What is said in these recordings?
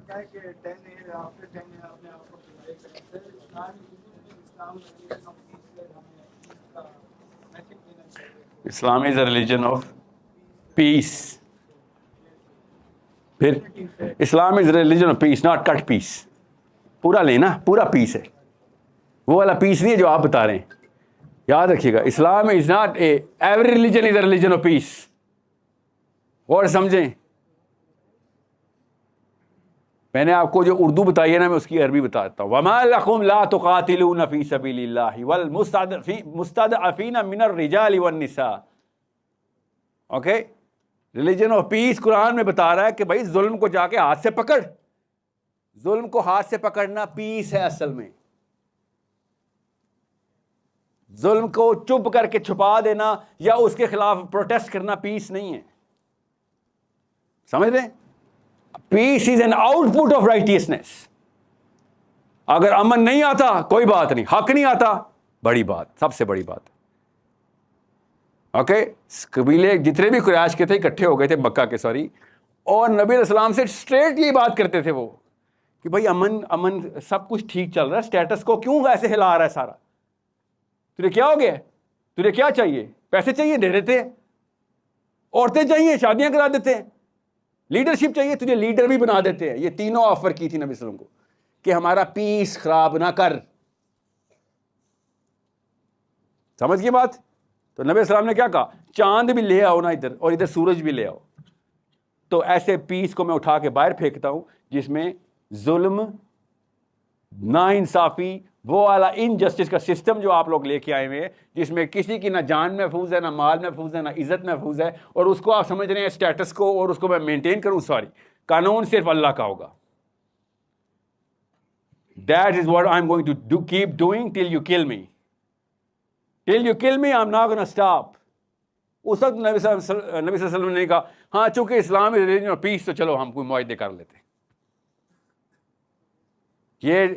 کیا ہے کہ 10 ایئر آفٹر 10 ایئر اپنے آپ کو سنائے کریں اسلام اسلام از اے ریلیجن آف پیس. پھر Islam is religion of peace, not cut peace. پورا لینا, پورا پیس ہے, وہ والا پیس نہیں ہے جو آپ بتا رہے ہیں. یاد رکھیے گا, Islam is not a, every religion is a religion of peace. اور سمجھیں, میں نے آپ کو جو اردو بتائی ہے نا, میں اس کی عربی بتاتا ہوں. وَمَا لَكُمْ لَا تُقَاتِلُونَ فِي سَبِيلِ اللَّهِ وَالْمُسْتَضْعَفِينَ مِنَ الرِّجَالِ وَالنِّسَاءِ. اوکے, ریلیجن آف پیس قرآن میں بتا رہا ہے کہ بھائی ظلم کو جا کے ہاتھ سے پکڑ. ظلم کو ہاتھ سے پکڑنا پیس ہے اصل میں. ظلم کو چپ کر کے چھپا دینا یا اس کے خلاف پروٹیسٹ کرنا پیس نہیں ہے. سمجھ رہے ہیں؟ Peace is an output of righteousness. اگر امن نہیں آتا کوئی بات نہیں, حق نہیں آتا بڑی بات, سب سے بڑی بات. اوکے, قبیلے جتنے بھی قریش کے تھے اکٹھے ہو گئے تھے مکہ کے, اور نبی علیہ السلام سے اسٹریٹ یہ بات کرتے تھے وہ کہ بھائی امن سب کچھ ٹھیک چل رہا ہے, اسٹیٹس کو کیوں ایسے ہلا رہا ہے سارا؟ تجھے کیا ہو گیا؟ تجھے کیا چاہیے؟ پیسے چاہیے دے دیتے, عورتیں چاہیے شادیاں کرا دیتے ہیں, لیڈرشپ چاہیے تجھے لیڈر بھی بنا دیتے ہیں. یہ تینوں آفر کی تھی نبی صلی اللہ علیہ وسلم کو کہ ہمارا پیس خراب نہ کر. سمجھ گئے بات؟ تو نبی السلام نے کیا کہا, چاند بھی لے آؤ نا ادھر, اور ادھر سورج بھی لے آؤ. تو ایسے پیس کو میں اٹھا کے باہر پھینکتا ہوں جس میں ظلم, ناانصافی, وہ والا انجسٹس کا سسٹم جو آپ لوگ لے کے آئے ہوئے ہیں, جس میں کسی کی نہ جان محفوظ ہے, نہ مال محفوظ ہے, نہ عزت محفوظ ہے, اور اس کو آپ سمجھ رہے ہیں اسٹیٹس کو, اور اس کو میں مینٹین کروں. سوری, قانون صرف اللہ کا ہوگا. That is what I'm going to do, keep doing till you kill me. Till you kill me, I'm not going to stop. اس وقت نبی صلی اللہ علیہ وسلم نے کہا ہاں چونکہ اسلام is religion of peace تو چلو ہم کوئی معاہدے کر لیتے ہیں. یہ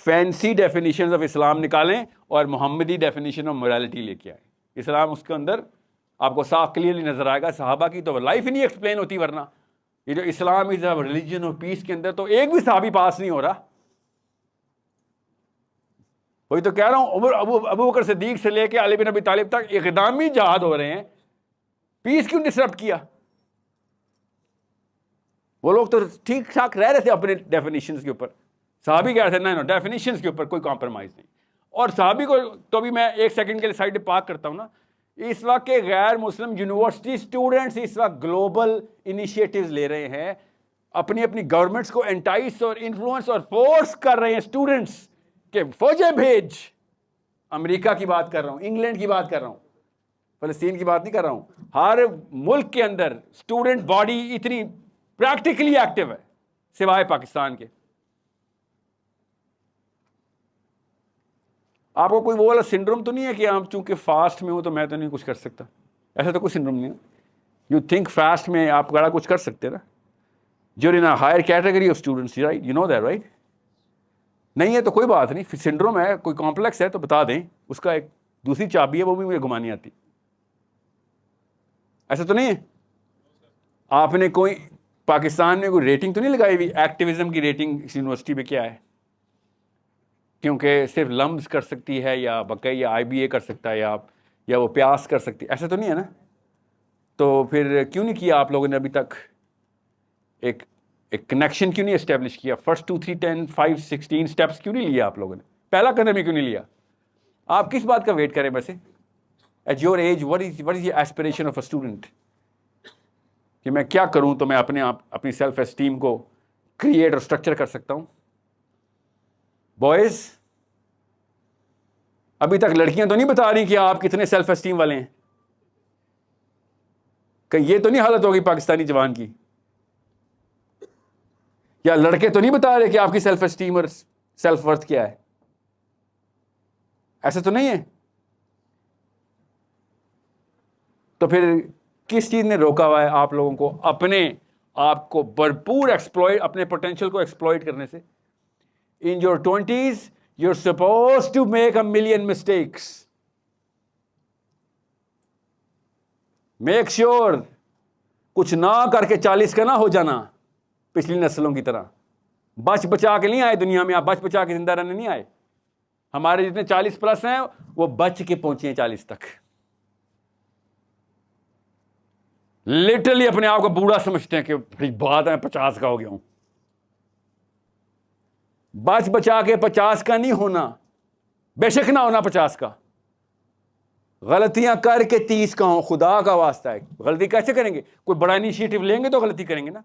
فینسی ڈیفینیشن آف اسلام نکالیں اور محمدی ڈیفینیشن آف موریلٹی لے کے آئیں. اسلام اس کے اندر آپ کو صاف کلیئرلی نظر آئے گا. صحابہ کی تو لائف ہی نہیں ایکسپلین ہوتی, ورنہ یہ جو اسلام از اے ریلیجن آف پیس کے اندر تو ایک بھی صحابی پاس نہیں ہو رہا. وہی تو کہہ رہا ہوں, ابو بکر صدیق سے لے کے علی بن ابی طالب تک اقدامی جہاد ہو رہے ہیں, پیس کیوں ڈسرپٹ کیا؟ وہ لوگ تو ٹھیک ٹھاک رہ رہے تھے اپنے ڈیفینیشنز کے اوپر. صحابی کہہ رہے تھے نہیں, ڈیفینیشنز کے اوپر کوئی کمپرومائز نہیں. اور صحابی کو تو بھی میں ایک سیکنڈ کے لیے سائڈ پہ پارک کرتا ہوں نا. اس وقت کے غیر مسلم یونیورسٹی اسٹوڈنٹس اس وقت گلوبل انیشیٹوز لے رہے ہیں, اپنی اپنی گورنمنٹس کو انٹائس اور انفلوئنس اور فورس کر رہے ہیں اسٹوڈنٹس کہ فوجیں بھیج. امریکہ کی بات کر رہا ہوں, انگلینڈ کی بات کر رہا ہوں, فلسطین کی بات نہیں کر رہا ہوں. ہر ملک کے اندر اسٹوڈنٹ باڈی اتنی پریکٹیکلی ایکٹیو ہے سوائے پاکستان کے. آپ کو کوئی وہ والا سنڈروم تو نہیں ہے کہ آپ چونکہ فاسٹ میں ہوں تو میں تو نہیں کچھ کر سکتا؟ ایسا تو کوئی سنڈروم نہیں ہے. یو تھنک فاسٹ میں آپ بڑا کچھ کر سکتے نا. جو in higher category of students, right, you know that right. نہیں ہے تو کوئی بات نہیں, سنڈروم ہے, کوئی کمپلیکس ہے تو بتا دیں, اس کا ایک دوسری چابی ہے, وہ بھی مجھے گھمانی آتی. ایسا تو نہیں ہے. آپ نے کوئی پاکستان میں کوئی ریٹنگ تو نہیں لگائی ہوئی, ایکٹیویزم کی ریٹنگ یونیورسٹی پہ کیا ہے, کیونکہ صرف لمز کر سکتی ہے یا بقی یا آئی بی اے کر سکتا ہے یا وہ پیاس کر سکتی ہے, ایسا تو نہیں ہے نا. تو پھر کیوں نہیں کیا آپ لوگوں نے ابھی تک ایک کنیکشن کیوں نہیں اسٹیبلش کیا؟ فرسٹ 2 3 10 5 16 اسٹیپس کیوں نہیں لیا آپ لوگوں نے؟ پہلا قدم ہی کیوں نہیں لیا؟ آپ کس بات کا ویٹ کریں ویسے؟ At your age what is your aspiration of a student؟ کہ میں کیا کروں تو میں اپنی سیلف اسٹیم کو کریٹ اور اسٹرکچر کر سکتا ہوں. بوائز, ابھی تک لڑکیاں تو نہیں بتا رہی کہ آپ کتنے سیلف اسٹیم والے ہیں. کہ یہ تو نہیں حالت ہوگی پاکستانی جوان کی, یا لڑکے تو نہیں بتا رہے کہ آپ کی سیلف اسٹیم اور سیلف ورتھ کیا ہے. ایسا تو نہیں ہے. تو پھر کس چیز نے روکا ہوا ہے آپ لوگوں کو اپنے آپ کو بھرپور ایکسپلوئٹ, اپنے پوٹینشیل کو ایکسپلوئٹ کرنے سے؟ In your 20s, you're supposed to make a million mistakes. Make sure کچھ نہ کر کے 40 کا نہ ہو جانا. پچھلی نسلوں کی طرح. بچ بچا کے نہیں آئے دنیا میں, آپ بچ بچا کے زندہ رہنے نہیں آئے. ہمارے جتنے 40+ ہیں وہ بچ کے پہنچے ہیں 40 تک. لٹرلی اپنے آپ کو بوڑھا سمجھتے ہیں کہ بڑی بات ہے 50 کا ہو گیا ہوں. بچ بچا کے 50 کا نہیں ہونا, بے شک نہ ہونا 50 کا. غلطیاں کر کے 30 کا ہوں, خدا کا واسطہ ہے. غلطی کیسے کریں گے؟ کوئی بڑا انیشیٹو لیں گے تو غلطی کریں گے نا.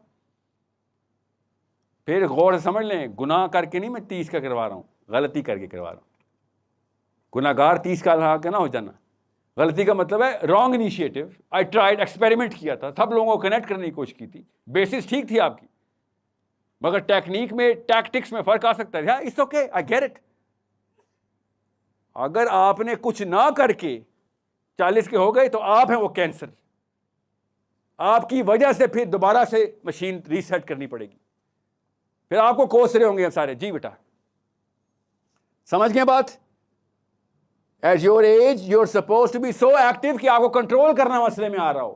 پھر غور سے سمجھ لیں, گناہ کر کے نہیں میں 30 کا کروا رہا ہوں, غلطی کر کے کروا رہا ہوں. گناہ گار 30 کا رہا کے نہ ہو جانا. غلطی کا مطلب ہے wrong initiative. I tried, experiment کیا تھا, سب لوگوں کو کنیکٹ کرنے کی کوشش کی تھی, بیسس ٹھیک تھی آپ کی, مگر ٹیکنیک میں, ٹیکٹکس میں فرق آ سکتا ہے. It's okay, I get it. اگر آپ نے کچھ نہ کر کے 40 کے ہو گئے تو آپ ہیں وہ کینسر. آپ کی وجہ سے پھر دوبارہ سے مشین ریسیٹ کرنی پڑے گی, پھر آپ کو کوس رہے ہوں گے سارے. جی بیٹا سمجھ گئے بات؟ At your age you are supposed to be so active کہ آپ کو کنٹرول کرنا مسئلے میں آ رہا ہو.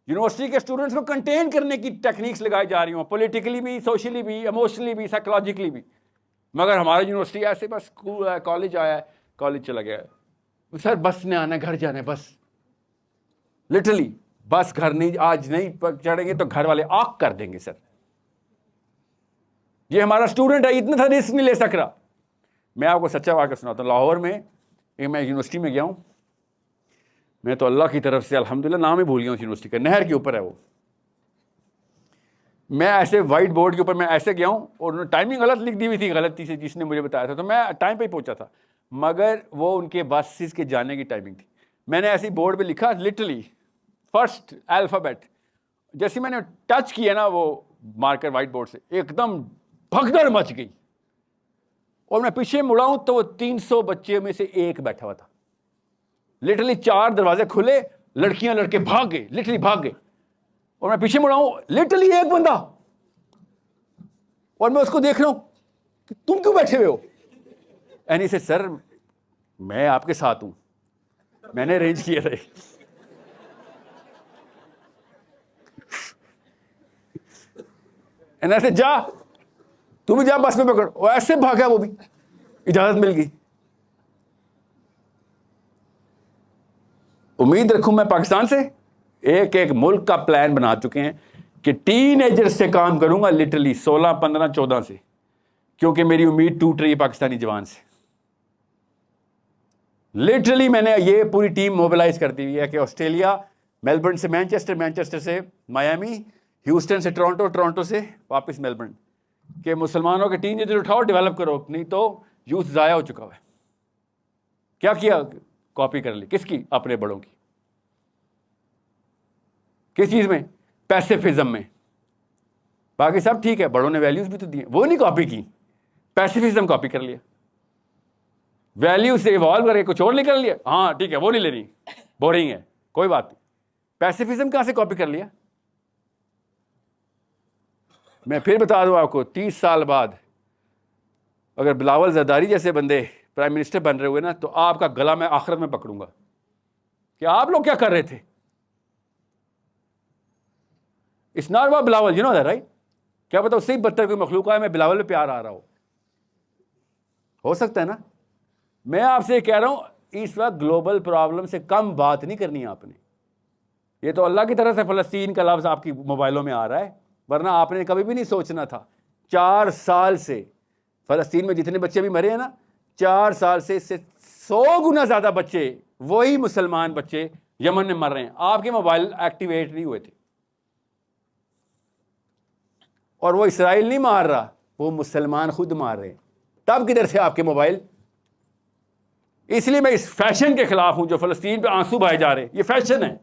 یونیورسٹی کے اسٹوڈنٹس کو کنٹین کرنے کی ٹیکنیکس لگائی جا رہی ہوں, پولیٹیکلی بھی, سوشلی بھی, ایموشنلی بھی, سائیکولوجیکلی بھی. مگر ہماری یونیورسٹی ایسے بس اسکول ہے, کالج آیا ہے, کالج چلا گیا ہے, سر بس نے آنا ہے, گھر جانا ہے بس. لٹرلی بس گھر نہیں, آج نہیں چڑھیں گے تو گھر والے آگ کر دیں گے. سر یہ ہمارا اسٹوڈنٹ ہے, اتنا تھا رسک نہیں لے سک رہا. میں آپ کو سچا واقعہ سناتا ہوں. لاہور میں میں یونیورسٹی میں گیا ہوں, میں تو اللہ کی طرف سے الحمدللہ نام ہی بھول گیا ہوں اس یونیورسٹی کا, نہر کے اوپر ہے وہ. میں ایسے وائٹ بورڈ کے اوپر میں ایسے گیا ہوں اور انہوں نے ٹائمنگ غلط لکھ دی ہوئی تھی, غلطی سے جس نے مجھے بتایا تھا, تو میں ٹائم پہ ہی پہنچا تھا, مگر وہ ان کے بسز کے جانے کی ٹائمنگ تھی. میں نے ایسی بورڈ پہ لکھا لٹرلی فرسٹ الفابیٹ, جیسے میں نے ٹچ کیا نا وہ مارکر وائٹ بورڈ سے, ایک دم بھگدڑ مچ گئی. اور میں پیچھے مڑا ہوں تو وہ 300 بچے میں سے ایک بیٹھا ہوا تھا. لٹرلی 4 دروازے کھلے, لڑکیاں لڑکے بھاگ گئے, لٹرلی بھاگ گئے. اور میں پیچھے مڑا ہوں, لٹرلی ایک بندہ, اور میں اس کو دیکھ رہا ہوں کہ تم کیوں بیٹھے ہوئے ہو؟ اینی سے سر میں آپ کے ساتھ ہوں, میں نے ارینج کیا تھا. ایسے جا تو بھی جا بس میں پکڑ, اور ایسے بھاگا, وہ بھی اجازت مل گئی. امید رکھوں میں پاکستان سے ایک ایک ملک کا پلان بنا چکے ہیں کہ ٹین ایجر سے کام کروں گا, لٹرلی 16, 15, 14 سے, کیونکہ میری امید ٹوٹ رہی ہے پاکستانی جوان سے. لٹرلی میں نے یہ پوری ٹیم موبلائز کر دی ہوئی ہے کہ آسٹریلیا, میلبرن سے مینچسٹر, مینچسٹر سے میامی, ہیوسٹن سے ٹورانٹو, ٹورانٹو سے واپس میلبرن, کہ مسلمانوں کے ٹین ایجر اٹھاؤ, ڈیولپ کرو, نہیں تو یوتھ ضائع ہو چکا ہے. کیا کاپی کر لی, کس کی؟ اپنے بڑوں کی. کس چیز میں؟ پیسیفزم میں. باقی سب ٹھیک ہے, بڑوں نے ویلیوز بھی تو دی, وہ نہیں کاپی کی, پیسیفزم کاپی کر لیا. ویلیو سے ایوالو کر کے کچھ اور نکل لیا, ہاں ٹھیک ہے وہ نہیں لینی, بورنگ ہے, کوئی بات نہیں. پیسیفزم کہاں سے کاپی کر لیا؟ میں پھر بتا دوں آپ کو, 30 سال بعد اگر بلاول زرداری جیسے بندے پرائم منسٹر بن رہے ہوئے نا, تو آپ کا گلا میں آخرت میں پکڑوں گا کہ آپ لوگ کیا کر رہے تھے. It's not about Bilawal, you know that right. کیا پتا اس سے ہی بدتر کوئی مخلوق ہے, میں بلاول پہ پیار آ رہا ہو سکتا ہے نا. میں آپ سے کہہ رہا ہوں, اس وقت گلوبل پرابلم سے کم بات نہیں کرنی ہے آپ نے. یہ تو اللہ کی طرف سے فلسطین کا لفظ آپ کی موبائلوں میں آ رہا ہے, ورنہ آپ نے کبھی بھی نہیں سوچنا تھا. 4 سال سے فلسطین میں جتنے بچے بھی مرے ہیں نا, 4 سال سے اس سے 100 گنا زیادہ بچے, وہی مسلمان بچے یمن میں مر رہے ہیں. آپ کے موبائل ایکٹیویٹ نہیں ہوئے تھے. اور وہ اسرائیل نہیں مار رہا, وہ مسلمان خود مار رہے ہیں. تب کدھر سے آپ کے موبائل؟ اس لیے میں اس فیشن کے خلاف ہوں جو فلسطین پہ آنسو بہائے جا رہے ہیں. یہ فیشن ہے.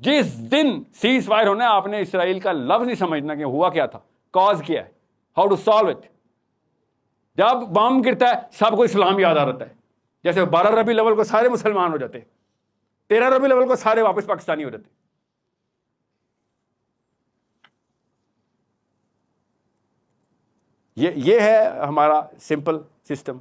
جس دن سیز فائر ہونا ہے, آپ نے اسرائیل کا لفظ نہیں سمجھنا کہ ہوا کیا تھا, کاز کیا ہے, ہاؤ ٹو سالو اٹ. جب بم گرتا ہے سب کو اسلام یاد آ رہتا ہے. جیسے 12 ربیع الاول کو سارے مسلمان ہو جاتے, 13 ربیع الاول کو سارے واپس پاکستانی ہو جاتے. یہ ہے ہمارا سمپل سسٹم.